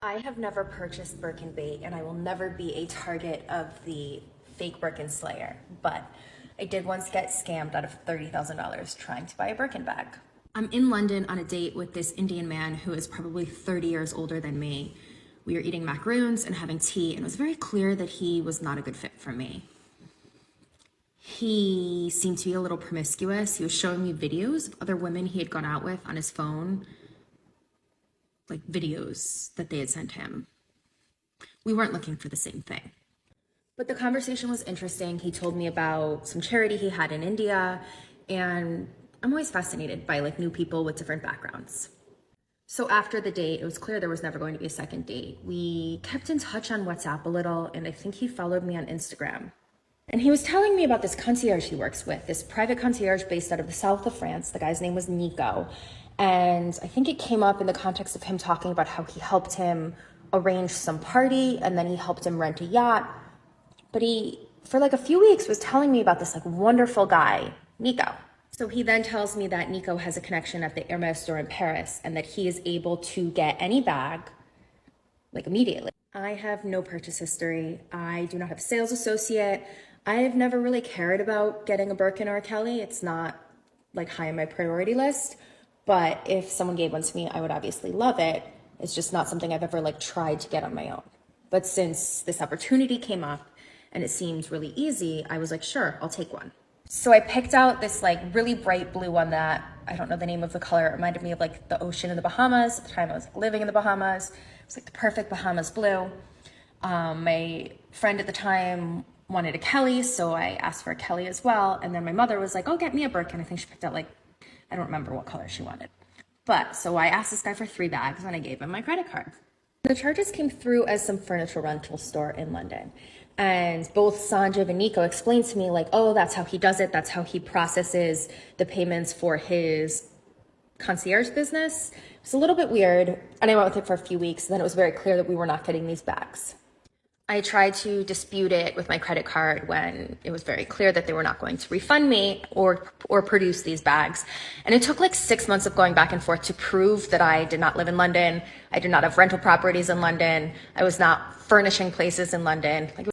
I have never purchased Birkin bait and I will never be a target of the fake Birkin slayer, but I did once get scammed out of $30,000 trying to buy a Birkin bag. I'm in London on a date with this Indian man who is probably 30 years older than me. We were eating macaroons and having tea, and it was very clear that he was not a good fit for me. He seemed to be a little promiscuous. He was showing me videos of other women he had gone out with on his phone, like videos that they had sent him. We weren't looking for the same thing. But the conversation was interesting. He told me about some charity he had in India, and I'm always fascinated by like new people with different backgrounds. So after the date, it was clear there was never going to be a second date. We kept in touch on WhatsApp a little, and I think he followed me on Instagram. And he was telling me about this concierge he works with, this private concierge based out of the south of France. The guy's name was Nico. And I think it came up in the context of him talking about how he helped him arrange some party and then he helped him rent a yacht. But he, for like a few weeks, was telling me about this like wonderful guy, Nico. So he then tells me that Nico has a connection at the Hermes store in Paris and that he is able to get any bag like immediately. I have no purchase history. I do not have a sales associate. I've never really cared about getting a Birkin or a Kelly. It's not like high on my priority list, but if someone gave one to me, I would obviously love it. It's just not something I've ever like tried to get on my own. But since this opportunity came up and it seemed really easy, I was like, sure, I'll take one. So I picked out this like really bright blue one that I don't know the name of the color. It reminded me of like the ocean in the Bahamas. At the time I was like, living in the Bahamas. It was like the perfect Bahamas blue. My friend at the time wanted a Kelly, so I asked for a Kelly as well. And then my mother was like, oh, get me a Birkin. I think she picked out like, I don't remember what color she wanted. But so I asked this guy for 3 bags and I gave him my credit card. The charges came through as some furniture rental store in London. And both Sanjiv and Nico explained to me like, oh, that's how he does it. That's how he processes the payments for his concierge business. It was a little bit weird. And I went with it for a few weeks. And then it was very clear that we were not getting these bags. I tried to dispute it with my credit card when it was very clear that they were not going to refund me or produce these bags. And it took like 6 months of going back and forth to prove that I did not live in London. I did not have rental properties in London. I was not furnishing places in London. Like,